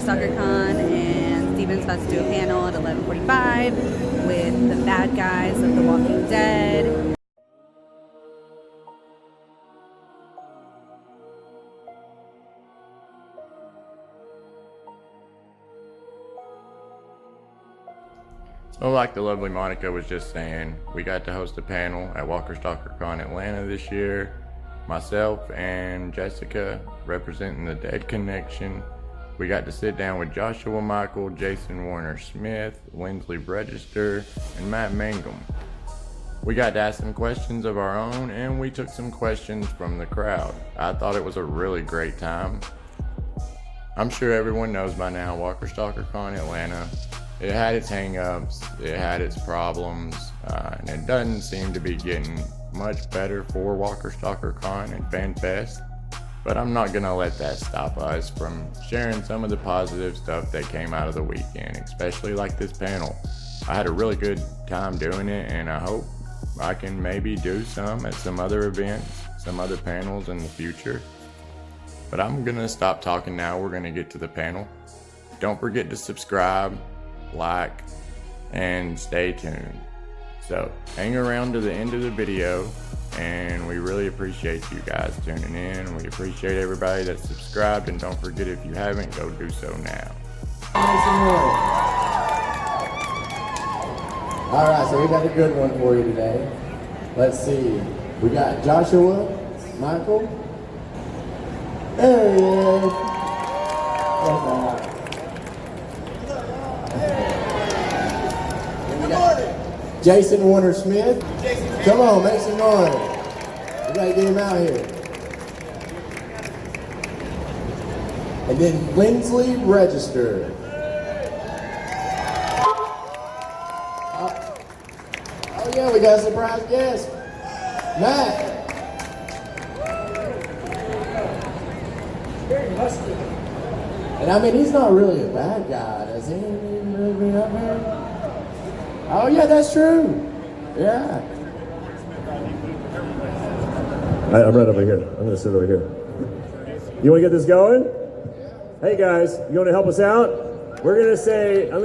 Stalker Con, and Steven's about to do a panel at 11:45 with the bad guys of The Walking Dead. So like the lovely Monica was just saying, we got to host a panel at Walker Stalker Con Atlanta this year. Myself and Jessica representing the Dead Connection. We got to sit down with Joshua Mikel, Jayson Warner Smith, Lindsley Register, and Matt Mangum. We got to ask some questions of our own, and we took some questions from the crowd. I thought it was a really great time. I'm sure everyone knows by now Walker Stalker Con Atlanta. It had its hang-ups, it had its problems, and it doesn't seem to be getting much better for Walker Stalker Con and FanFest. But I'm not gonna let that stop us from sharing some of the positive stuff that came out of the weekend, especially like this panel. I had a really good time doing it, and I hope I can maybe do some at some other events, some other panels in the future. But I'm gonna stop talking now. We're gonna get to the panel. Don't forget to subscribe, like, and stay tuned. So hang around to the end of the video, and we really appreciate you guys tuning in. We appreciate everybody that's subscribed, and don't forget, if you haven't, go do so now. All right, so we got a good one for you today. Let's see. We got Joshua Mikel. There he is. Jayson Warner Smith. Come on, make some noise. We gotta get him out here. And then Lindsley Register. Oh yeah, we got a surprise guest. Matt. And I mean, he's not really a bad guy. Does he really been up here? Oh yeah, that's true. Yeah. I'm right over here. I'm gonna sit over here. You wanna get this going? Hey guys, you wanna help us out? I'm gonna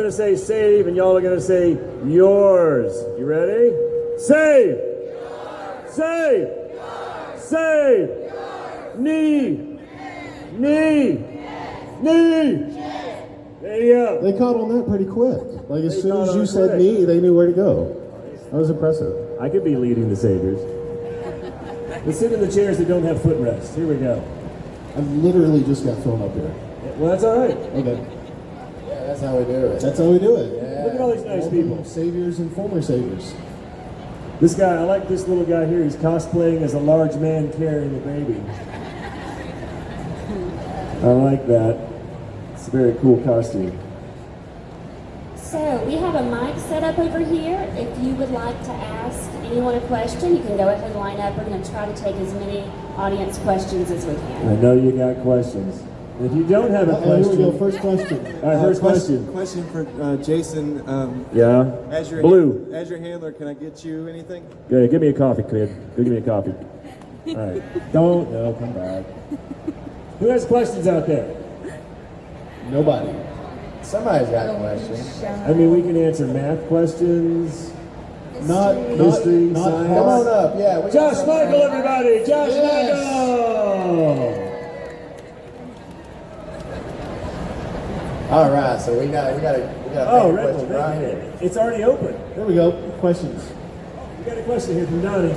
say save, and y'all are gonna say yours. You ready? Save! Save! Save! Knee! Knee! Knee! There you go. They caught on that pretty quick. Like as soon as you said knee, they knew where to go. That was impressive. I could be leading the Saviors. Let's sit in the chairs that don't have footrests. Here we go. I literally just got thrown up here. Well, that's all right. Okay. Yeah, that's how we do it. That's how we do it. Yeah. Look at all these nice people. Saviors and former saviors. This guy, I like this little guy here. He's cosplaying as a large man carrying a baby. I like that. It's a very cool costume. So we have a mic set up over here. If you would like to ask anyone a question, you can go ahead and line up. We're going to try to take as many audience questions as we can. I know you got questions. If you don't have a question... Here we go, first question. All right, first question. Question for Jayson. Yeah? As your Blue. As your handler, can I get you anything? Good, give me a coffee, kid. Go give me a coffee. All right. Don't. No, come back. Who has questions out there? Nobody. Somebody's got questions. I mean, we can answer math questions. Not History, not science. Come on up, yeah. We got Josh some- Mikel, everybody! Josh Yes. Mikel! All right, so we got a Oh, question Red Bull, right here. it's already open. There we go. Questions. We got a question here from Donnie.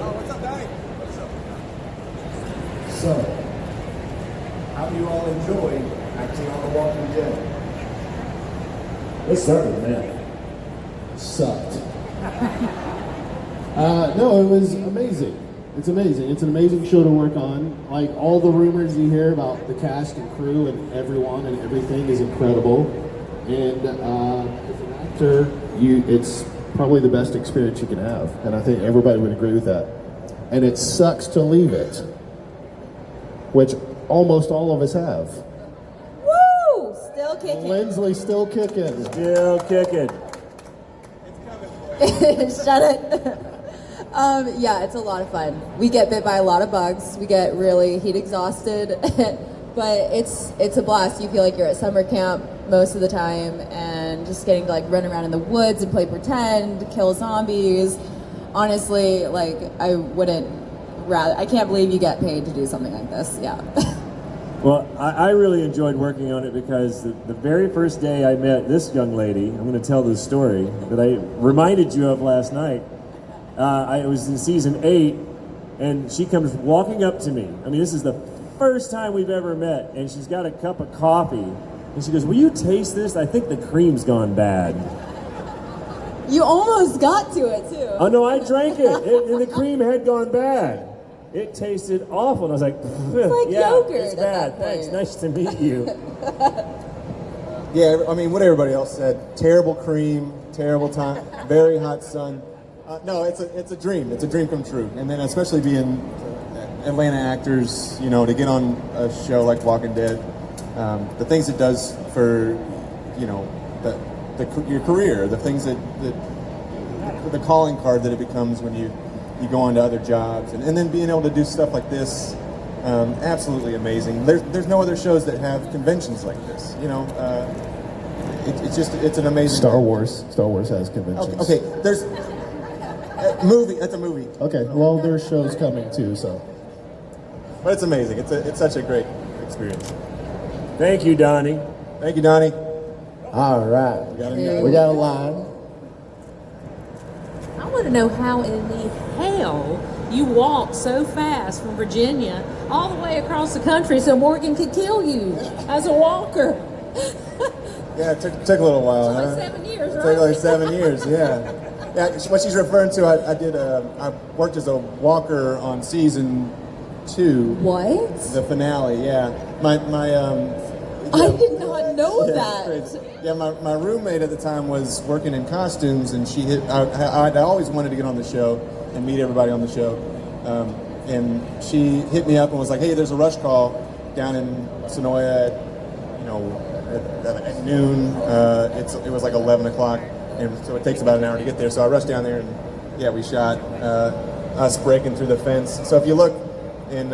So, how do you all enjoy acting on The Walking Dead? Let's start with math. Sucked. No, it was amazing. It's amazing. It's an amazing show to work on. Like all the rumors you hear about the cast and crew and everyone and everything is incredible. And as an actor, it's probably the best experience you can have. And I think everybody would agree with that. And it sucks to leave it, which almost all of us have. Woo! Still kicking. Lindsley still kicking. Still kicking. Shut it. Yeah, it's a lot of fun. We get bit by a lot of bugs. We get really heat exhausted. But it's a blast. You feel like you're at summer camp most of the time, and just getting to like run around in the woods and play pretend, kill zombies. Honestly, like I can't believe you get paid to do something like this. Yeah. Well, I really enjoyed working on it because the very first day I met this young lady, I'm going to tell this story that I reminded you of last night. I was in season 8, and she comes walking up to me. I mean, this is the first time we've ever met, and she's got a cup of coffee, and she goes, "Will you taste this? I think the cream's gone bad." You almost got to it too. Oh no, I drank it, and the cream had gone bad. It tasted awful, and I was like, it's like yeah, yogurt it's bad. Thanks, nice to meet you. Yeah, I mean, what everybody else said. Terrible cream, terrible time, very hot sun. No, it's a dream. It's a dream come true. And then especially being Atlanta actors, you know, to get on a show like Walking Dead, the things it does for, you know, your career, the things that the calling card that it becomes when you go on to other jobs, and then being able to do stuff like this, absolutely amazing. There's no other shows that have conventions like this, you know. It's an amazing. Star Wars has conventions. Okay, there's a movie. That's a movie. Okay, well, there's shows coming too, so. But it's amazing. It's such a great experience. Thank you, Donnie. Thank you, Donnie. All right. We got a line. I want to know how in the hell you walked so fast from Virginia all the way across the country so Morgan could kill you as a walker. Yeah, it took a little while. Like 7 years, right? It took like 7 years, yeah. Yeah, what she's referring to, I worked as a walker on season 2. What? The finale, yeah. I did not know that. Crazy. Yeah, my roommate at the time was working in costumes, and I always wanted to get on the show and meet everybody on the show. And she hit me up and was like, "Hey, there's a rush call down in Sonoya at noon. It was like 11 o'clock, and so it takes about an hour to get there. So I rushed down there, and yeah, we shot us breaking through the fence. So if you look in,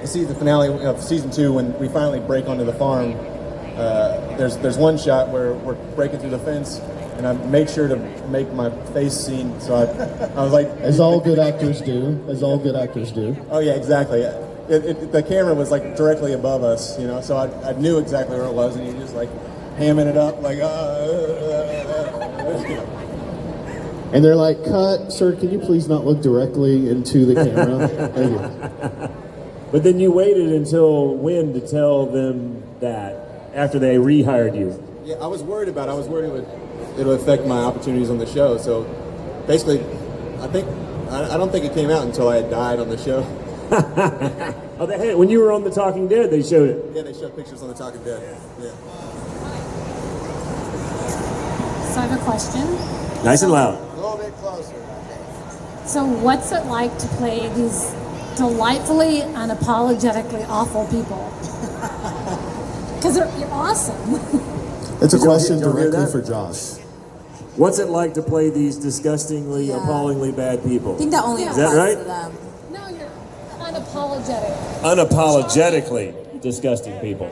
you see the finale of season 2 when we finally break onto the farm. There's one shot where we're breaking through the fence, and I made sure to make my face seen. So I was like, as all good actors do. Oh yeah, exactly. The camera was like directly above us, you know, so I knew exactly where it was, and you just like hamming it up like. And they're like, "Cut, sir. Can you please not look directly into the camera?" Thank you. But then you waited until when to tell them that after they rehired you? Yeah, I was worried about it. I was worried it would affect my opportunities on the show. So basically, I don't think it came out until I had died on the show. Oh, they had, when you were on The Talking Dead, they showed it. Yeah, they showed pictures on The Talking Dead. Yeah. So I have a question. Nice and loud. A little bit closer. So what's it like to play these delightfully, unapologetically awful people? Because you're awesome. It's a question directly for Josh. What's it like to play these disgustingly, appallingly bad people? I think that only Is that right? to them. No, you're unapologetic. Unapologetically disgusting people.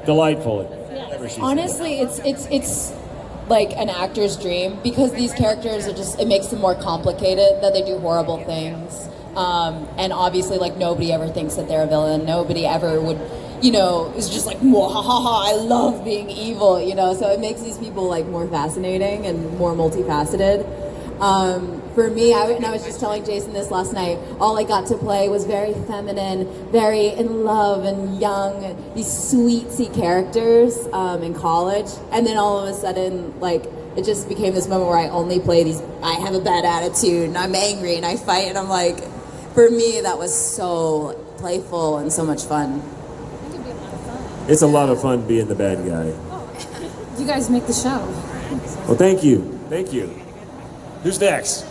Delightfully. Yes. Honestly, it's like an actor's dream because these characters are just, it makes them more complicated, that they do horrible things. And obviously, like, nobody ever thinks that they're a villain. Nobody ever would, you know, is just like, I love being evil, you know? So it makes these people, like, more fascinating and more multifaceted. For me, and I was just telling Jayson this last night, all I got to play was very feminine, very in love and young, these sweetsy characters in college. And then all of a sudden, like, it just became this moment where I only play these, I have a bad attitude, and I'm angry, and I fight, and I'm like, for me, that was so playful and so much fun. It's a lot of fun being the bad guy. You guys make the show. Well, thank you. Thank you. Who's next?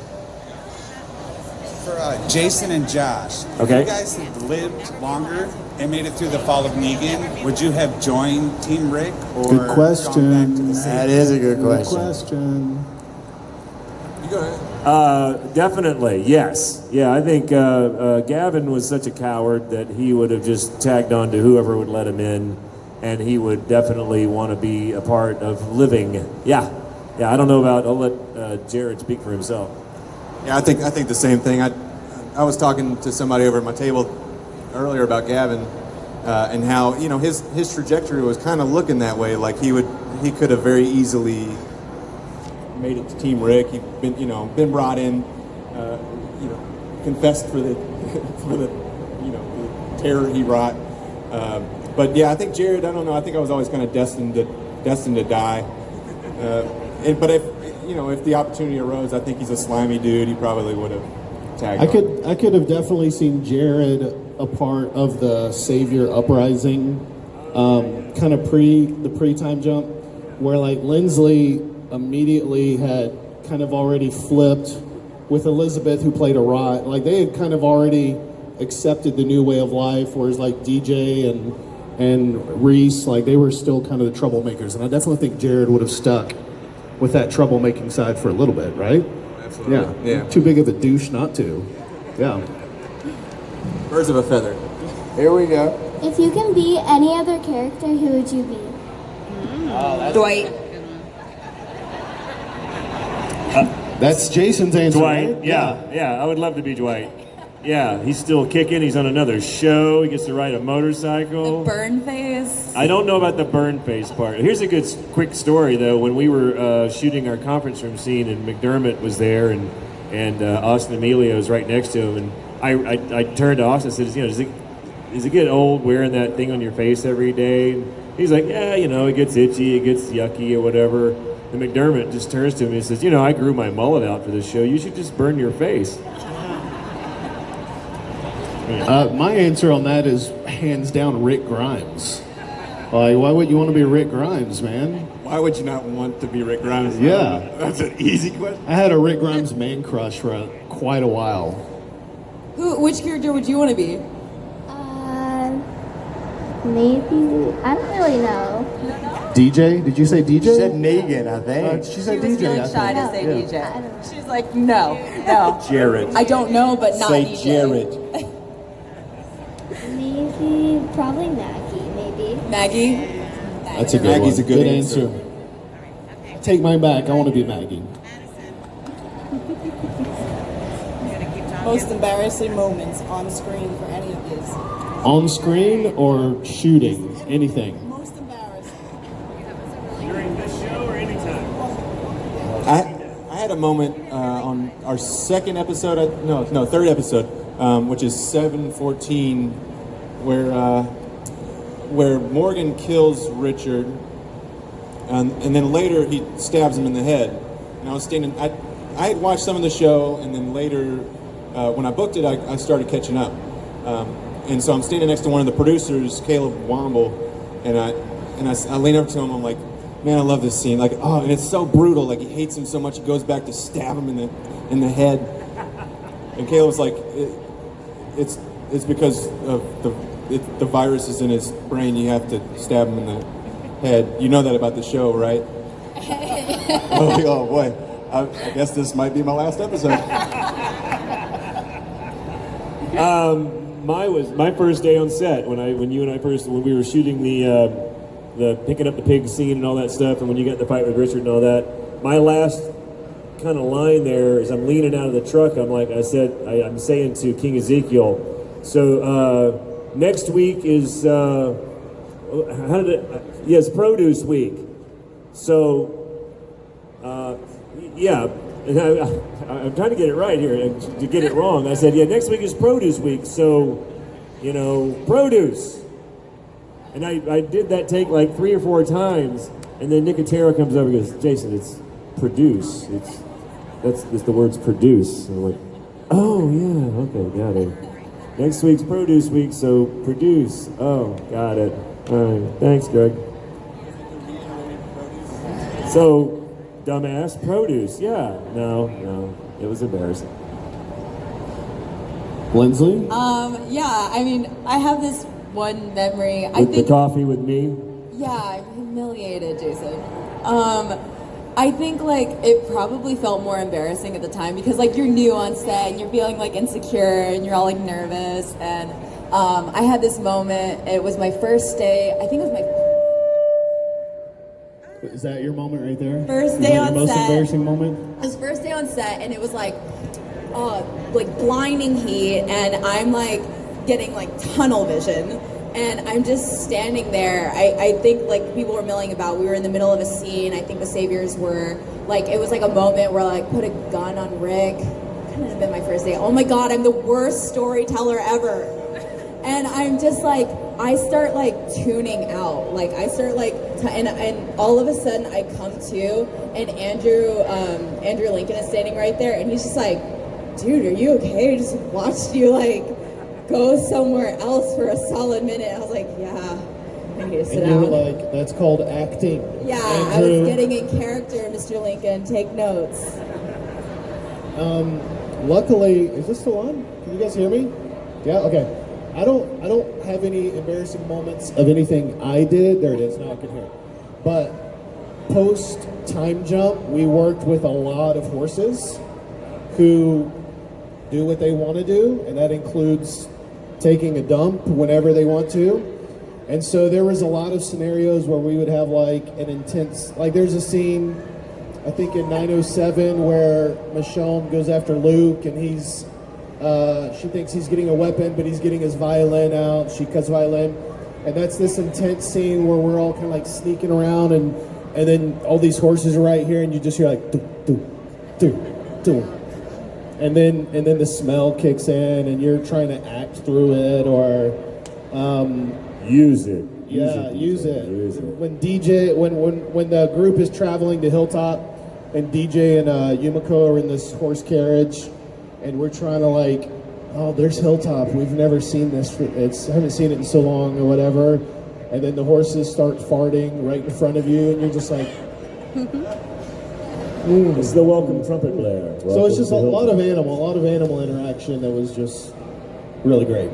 For Jayson and Josh, okay. If you guys had lived longer and made it through the fall of Negan, would you have joined Team Rick or Good question. gone back to the same? That is a good Good question. question. You go ahead. Definitely, yes. Yeah, I think Gavin was such a coward that he would have just tagged on to whoever would let him in, and he would definitely want to be a part of living. Yeah, I don't know about. I'll let Jared speak for himself. Yeah, I think the same thing. I was talking to somebody over at my table earlier about Gavin and how his trajectory was kind of looking that way. Like he could have very easily made it to Team Rick. He'd been brought in, confessed for the the terror he wrought. But yeah, I think Jared. I don't know. I think I was always kind of destined to die. But if the opportunity arose, I think he's a slimy dude. He probably would have tagged. I could have definitely seen Jared a part of the Savior uprising, kind of pre-time jump, where like Lindsley immediately had kind of already flipped with Elizabeth, who played a rot. Like they had kind of already accepted the new way of life, whereas like DJ and Reese, like they were still kind of the troublemakers. And I definitely think Jared would have stuck with that troublemaking side for a little bit, right? Absolutely. Yeah. Too big of a douche not to. Yeah. Birds of a feather. Here we go. If you can be any other character, who would you be? Dwight. That's Jason's answer. Dwight, right? yeah, I would love to be Dwight. Yeah, he's still kicking. He's on another show. He gets to ride a motorcycle. The burn phase. I don't know about the burn phase part. Here's a good quick story though. When we were shooting our conference room scene, and McDermott was there, and Austin Emilio was right next to him, and I turned to Austin and said, does it get old wearing that thing on your face every day? And he's like, yeah, it gets itchy, it gets yucky or whatever. And McDermott just turns to me and says, I grew my mullet out for this show. You should just burn your face. My answer on that is hands down Rick Grimes. Like, why would you want to be Rick Grimes, man? Why would you not want to be Rick Grimes? Yeah. That's an easy question. I had a Rick Grimes man crush for quite a while. Which character would you want to be? Maybe, I don't really know. DJ? Did you say DJ? She said Negan, I think. She said She was DJ. really I shy think. to say Yeah. DJ. She's like, no. Jared. I don't know, but not Say DJ. Jared. Maybe, probably Maggie, maybe. Maggie? That's a good Maggie's one. a good answer. Take mine back. I want to be Maggie. Most embarrassing moments on screen for any of these? On screen or shooting? Anything. Most embarrassing. During this show or anytime? I had a moment on our second episode, third episode, which is 7:14, where Morgan kills Richard, and then later he stabs him in the head. And I was standing. I had watched some of the show, and then later, when I booked it, I started catching up. And so I'm standing next to one of the producers, Caleb Womble, and I lean up to him. I'm like, man, I love this scene. Like, oh, and it's so brutal. Like, he hates him so much, he goes back to stab him in the head. And Caleb's like, it's because of the virus is in his brain. You have to stab him in the head. You know that about the show, right? Oh boy, I guess this might be my last episode. My first day on set when we were shooting the picking up the pig scene and all that stuff, and when you got the fight with Richard and all that, my last kind of line there is I'm leaning out of the truck. I'm saying to King Ezekiel, so next week is it's produce week. So yeah. And I'm trying to get it right here, and to get it wrong, I said, next week is produce week, so, produce. And I did that take like 3 or 4 times, and then Nicotero comes over and goes, Jason, it's produce. It's the words produce. And I'm like, oh, yeah, okay, got it. Next week's produce week, so produce. Oh, got it. All right, thanks, Greg. So, dumbass, produce, yeah. No, it was embarrassing. Lindsley? Yeah, I mean, I have this one memory. With the coffee with me? Yeah, I humiliated Jason. I think like it probably felt more embarrassing at the time because like you're new on set and you're feeling like insecure and you're all like nervous. And I had this moment. It was my first day. I think it was my Is that your moment right there? First day on your most set. embarrassing moment? It was first day on set, and it was like blinding heat, and I'm like getting like tunnel vision, and I'm just standing there. I think like people were milling about. We were in the middle of a scene. I think the Saviors were like, it was like a moment where like put a gun on Rick. Couldn't have been my first day. Oh my God, I'm the worst storyteller ever. And I'm just like, I start like tuning out. Like I start like, and all of a sudden I come to, and Andrew Lincoln is standing right there, and he's just like, dude, are you okay? I just watched you like go somewhere else for a solid minute. I was like, yeah, I need to sit And you down. were like, that's called acting. Yeah, Andrew. I was getting in character, Mr. Lincoln. Take notes. Luckily, is this still on? Can you guys hear me? Yeah, okay. I don't have any embarrassing moments of anything I did. There it is, now I can hear it. But post time jump, we worked with a lot of horses who do what they want to do, and that includes taking a dump whenever they want to. And so there was a lot of scenarios where we would have like an intense, like there's a scene, I think in 907, where Michonne goes after Luke, and she thinks he's getting a weapon, but he's getting his violin out. She cuts violin, and that's this intense scene where we're all kind of like sneaking around, and then all these horses are right here, and you just hear like do do do do, and then the smell kicks in, and you're trying to act through it or use it. Use it. When the group is traveling to Hilltop, and DJ and Yumiko are in this horse carriage, and we're trying to like, oh, there's Hilltop. We've never seen this. Haven't seen it in so long or whatever. And then the horses start farting right in front of you, and you're just like, It's the welcome trumpet blare. So it's just a lot of animal interaction that was just really great.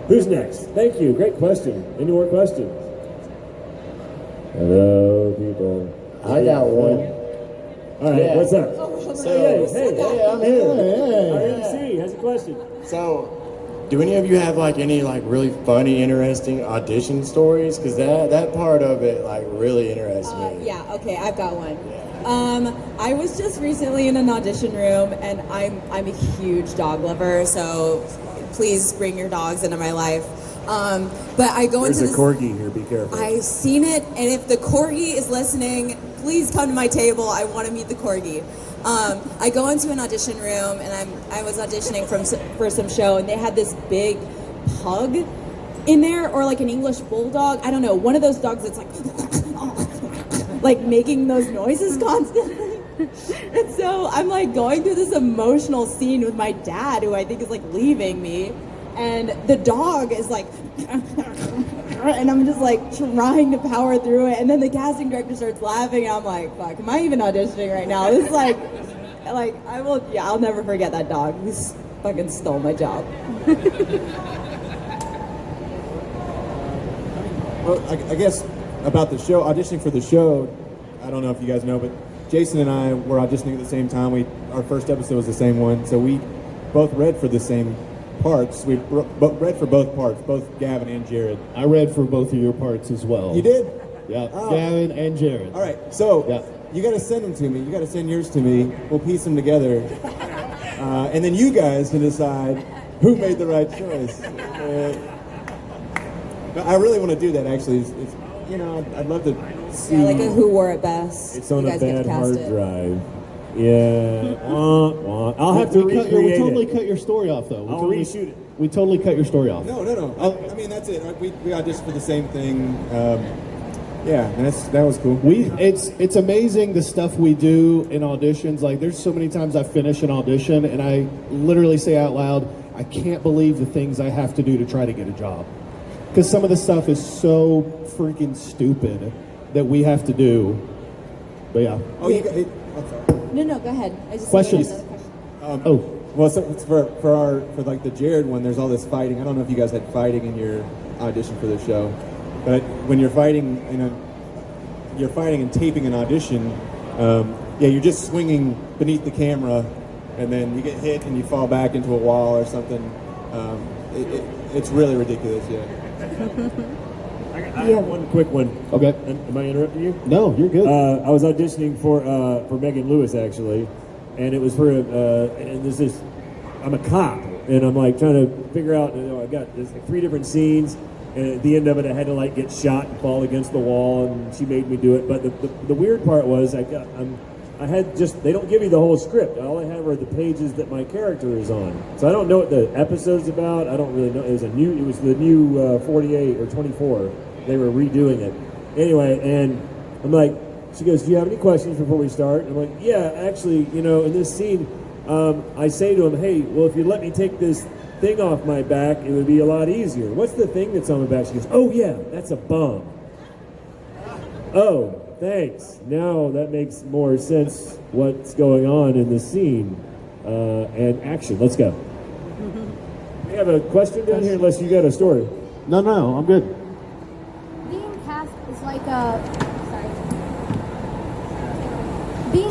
Who's next? Thank you. Great question. Any more questions? Hello, people. I got one. All right, Yeah. what's up? Hey, I'm here. Our MC has a question. So, do any of you have like any like really funny, interesting audition stories? Because that part of it like really interests me. Yeah, okay, I've got one. I was just recently in an audition room, and I'm a huge dog lover, so please bring your dogs into my life. But I go There's into a corgi here, be careful. I've seen it, and if the corgi is listening, please come to my table. I want to meet the corgi. I go into an audition room, and I was auditioning for some show, and they had this big pug in there, or like an English bulldog. I don't know, one of those dogs that's like making those noises constantly. And so I'm like going through this emotional scene with my dad, who I think is like leaving me, and the dog is like, and I'm just like trying to power through it, and then the casting director starts laughing, and I'm like, fuck, am I even auditioning right now? This is like I'll never forget that dog. He fucking stole my job. Well, I guess about the show, auditioning for the show, I don't know if you guys know, but Jayson and I were auditioning at the same time. Our first episode was the same one, so we both read for the same parts. We read for both parts, both Gavin and Jared. I read for both of your parts as well. You did? Yeah, Oh. Gavin and Jared. All right, so Yeah. you got to send them to me. You got to send yours to me. We'll piece them together, and then you guys can decide who made the right choice. But I really want to do that. Actually, it's I'd love to see. Yeah, like a who wore it best. It's on You a guys get to bad cast hard it. drive. Yeah. I'll have to we recreate totally it. cut your story off, though. I'll reshoot it. We totally cut your story off. No. I mean, that's it. We auditioned for the same thing. Yeah, and that was cool. It's amazing the stuff we do in auditions. Like, there's so many times I finish an audition and I literally say out loud, I can't believe the things I have to do to try to get a job. Because some of the stuff is so freaking stupid that we have to do. But yeah. Oh, you got it. I'm sorry. No, go ahead. I just Questions? had another question. Well, so it's for like the Jared one, there's all this fighting. I don't know if you guys had fighting in your audition for the show, but when you're fighting, you're fighting and taping an audition, yeah, you're just swinging beneath the camera, and then you get hit and you fall back into a wall or something. It's really ridiculous, yeah. I have one quick one. Okay. Am I interrupting you? No, you're good. I was auditioning for Megan Lewis actually, and it was for and there's this. I'm a cop, and I'm like trying to figure out. I got there's like 3 different scenes, and at the end of it, I had to like get shot and fall against the wall, and she made me do it. But the weird part was I had just they don't give you the whole script. All I have are the pages that my character is on. So I don't know what the episode's about. I don't really know. It was the new 48 or 24. They were redoing it. Anyway, and I'm like, she goes, "Do you have any questions before we start?" And I'm like, "Yeah, actually, in this scene, I say to him, hey, well, if you let me take this thing off my back, it would be a lot easier. What's the thing that's on my back?" She goes, "Oh yeah, that's a bomb." Oh, thanks. Now that makes more sense what's going on in the scene. And action, let's go. We have a question down here unless you got a story. No, I'm good. Being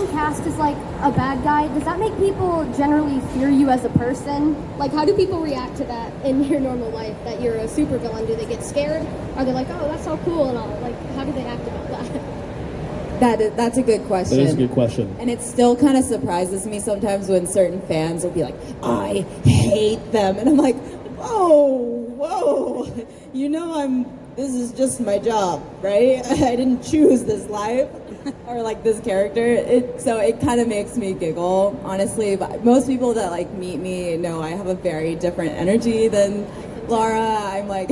cast as like a bad guy, does that make people generally fear you as a person? Like, how do people react to that in your normal life, that you're a supervillain? Do they get scared? Are they like, oh, that's so cool and all? Like, how do they act about that? That's a good question. That is a good question. And it still kind of surprises me sometimes when certain fans will be like, I hate them. And I'm like, whoa, this is just my job, right? I didn't choose this life or like this character. So it kind of makes me giggle, honestly. But most people that like meet me know I have a very different energy than Laura. I'm like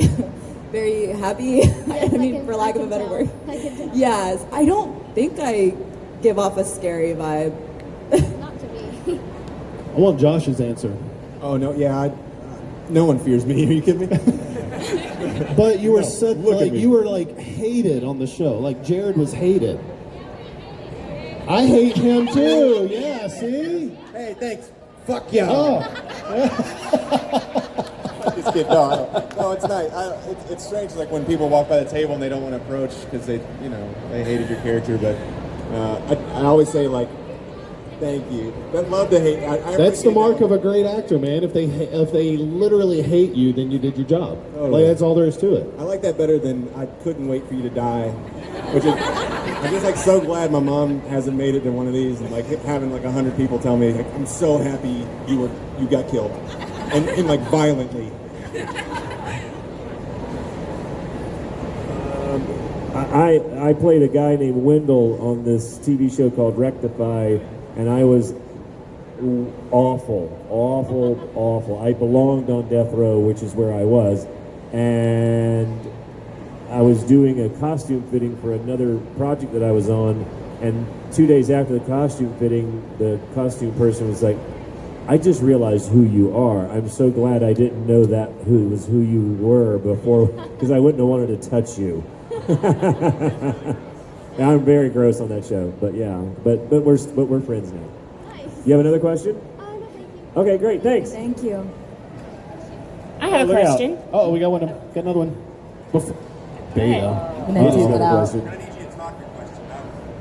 very happy. I mean, for lack of a better word. Yes, I don't think I give off a scary vibe. Not to me. I want Josh's answer. Oh no, yeah, no one fears me. Are you kidding me? But you were you were like hated on the show. Like Jared was hated. I hate him too. Yeah, see? Hey, thanks. Fuck yeah. Oh. Just kidding. No, it's nice. It's strange, like when people walk by the table and they don't want to approach because they hated your character. But I always say like, thank you. I'd love to hate. That's the mark of a great actor, man. If they literally hate you, then you did your job. Totally. Like that's all there is to it. I like that better than I couldn't wait for you to die. Which is, I'm just like so glad my mom hasn't made it to one of these, and like having like 100 people tell me like, I'm so happy you got killed, and like violently. I played a guy named Wendell on this TV show called Rectify, and I was awful. I belonged on death row, which is where I was, and I was doing a costume fitting for another project that I was on, and 2 days after the costume fitting, the costume person was like, I just realized who you are. I'm so glad I didn't know that who you were before, because I wouldn't have wanted to touch you. I'm very gross on that show, but yeah, but we're friends now. Nice. You have another question? No, thank you. Okay, great, thanks. Thank you. I have a question. Oh, we got one. Got another one. Beta. And then take it out. I need you to talk your question.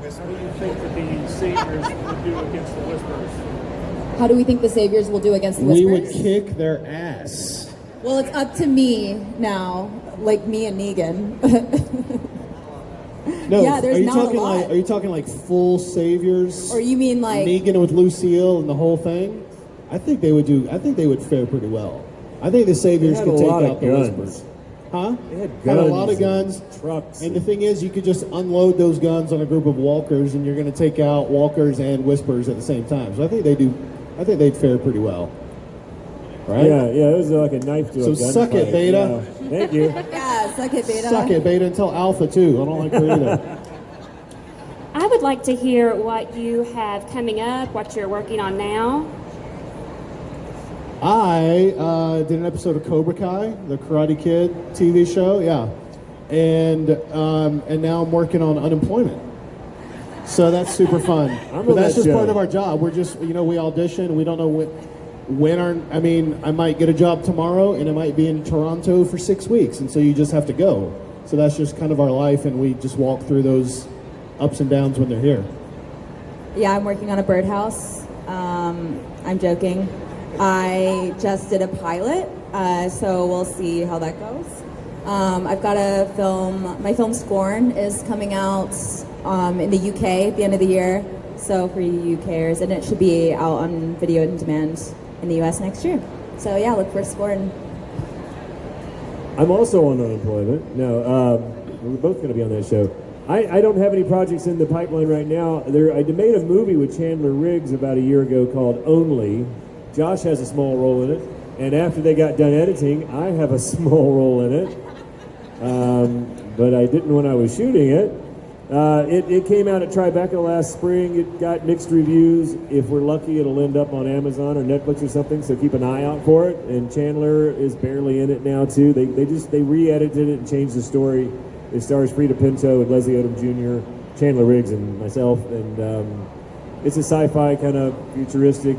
What do you think that the Saviors will do against the Whisperers? How do we think the Saviors will do against the We Whispers? would kick their ass. Well, it's up to me now, like me and Negan. No, yeah, there's are you not talking a lot. like? Are you talking like full saviors? Or you mean like Negan with Lucille and the whole thing? I think they would do. I think they would fare pretty well. I think the saviors could take out the Whispers. Huh? They had a lot of guns, trucks, and the thing is, you could just unload those guns on a group of walkers, and you're going to take out walkers and Whispers at the same time. So I think they do. I think they'd fare pretty well. Right? Yeah, it was like a knife to a gun. So suck it, Beta. Yeah. Thank you. Yeah, suck it, Beta. Suck it, Beta, and tell Alpha too. I don't like her either. I would like to hear what you have coming up, what you're working on now. I did an episode of Cobra Kai, the Karate Kid TV show, yeah, and now I'm working on Unemployment. So that's super fun. But that's just part of our job. We're just, we audition. We don't know when I might get a job tomorrow, and it might be in Toronto for 6 weeks, and so you just have to go. So that's just kind of our life, and we just walk through those ups and downs when they're here? Yeah, I'm working on a birdhouse. I'm joking. I just did a pilot, so we'll see how that goes. I've got a film, my film Scorn is coming out in the UK at the end of the year, so for you UKers, and it should be out on video on demand in the US next year. So yeah, look for Scorn. I'm also on unemployment. No, we're both going to be on that show. I don't have any projects in the pipeline right now. I made a movie with Chandler Riggs about a year ago called Only. Josh has a small role in it. And after they got done editing, I have a small role in it. But I didn't when I was shooting it. It came out at Tribeca last spring. It got mixed reviews. If we're lucky, it'll end up on Amazon or Netflix or something, so keep an eye out for it. And Chandler is barely in it now, too. They re-edited it and changed the story. It stars Frida Pinto and Leslie Odom Jr., Chandler Riggs, and myself. And it's a sci-fi kind of futuristic.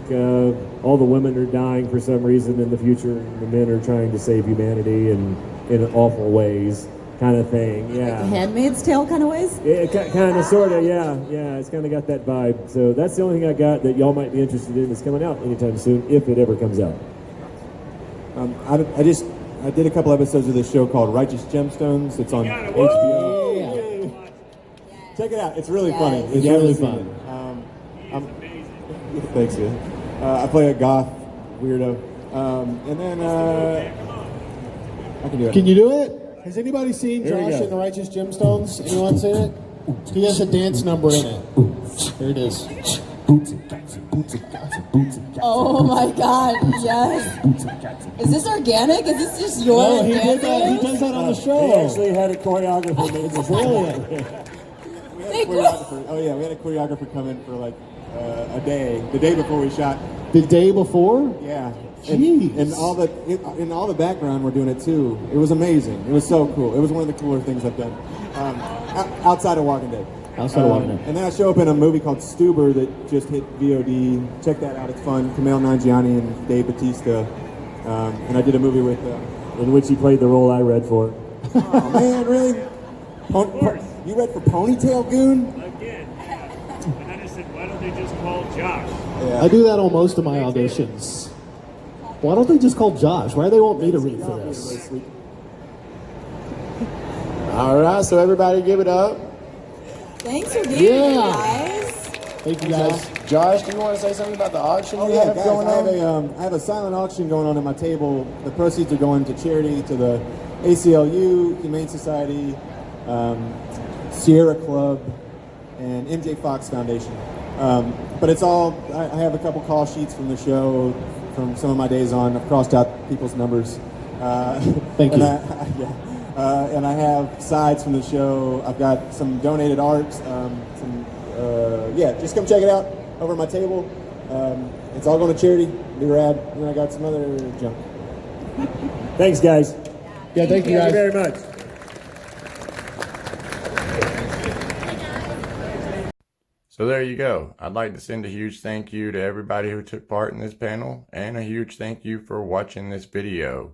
All the women are dying for some reason in the future. And the men are trying to save humanity and in awful ways, kind of thing. Yeah. Like Handmaid's Tale kind of ways? Kind of, sort of, yeah. Yeah, it's kind of got that vibe. So that's the only thing I got that y'all might be interested in. It's coming out anytime soon, if it ever comes out. I did a couple episodes of this show called Righteous Gemstones. It's on HBO. Yeah. Check it out. It's really funny. It's really fun. Thanks, man. I play a goth weirdo. And then I can do it. Can you do it? Has anybody seen Josh in the Righteous Gemstones? Anyone seen it? He has a dance number in it. Here it is. Oh my God, yes. Is this organic? Is this just your No, he does that on the show. He actually had a choreographer. It's brilliant. Oh yeah, we had a choreographer come in for like a day, the day before we shot. The day before? Yeah. Jeez. And in all the background, we're doing it too. It was amazing. It was so cool. It was one of the cooler things I've done outside of Walking Dead. Outside of Walking Dead. And then I show up in a movie called Stuber that just hit VOD. Check that out. It's fun. Kumail Nanjiani and Dave Bautista. And I did a movie with in which he played the role I read for. Oh man, really? You read for Ponytail Goon? Again. And I just said, why don't they just call Josh? Yeah. I do that on most of my auditions. Why don't they just call Josh? Why do they want me to read for this? All right, so everybody give it up. Thanks for being here, guys. Thank you, guys. Josh, do you want to say something about the auction you have guys, going on? I have a silent auction going on at my table. The proceeds are going to charity, to the ACLU, Humane Society, Sierra Club, and MJ Fox Foundation. But it's all, I have a couple call sheets from the show, from some of my days on. I've crossed out people's numbers. Thank you. And I have sides from the show. I've got some donated art, just come check it out over at my table. It's all going to charity. Be rad. And then I got some other junk. Thanks, guys. Yeah, thank you guys. Very much. So there you go. I'd like to send a huge thank you to everybody who took part in this panel, and a huge thank you for watching this video.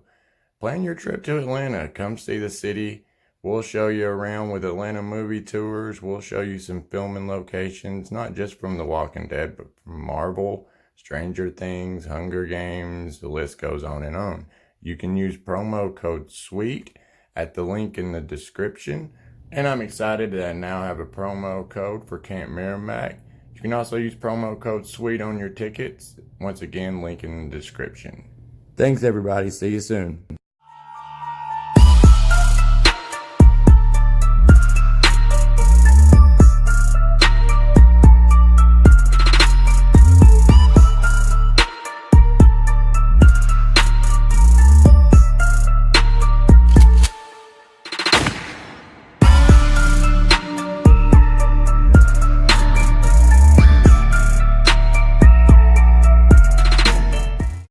Plan your trip to Atlanta. Come see the city. We'll show you around with Atlanta movie tours. We'll show you some filming locations, not just from The Walking Dead, but from Marvel, Stranger Things, Hunger Games, the list goes on and on. You can use promo code SWEET at the link in the description. And I'm excited that I now have a promo code for Camp Merrimack. You can also use promo code SWEET on your tickets. Once again, link in the description. Thanks everybody. See you soon.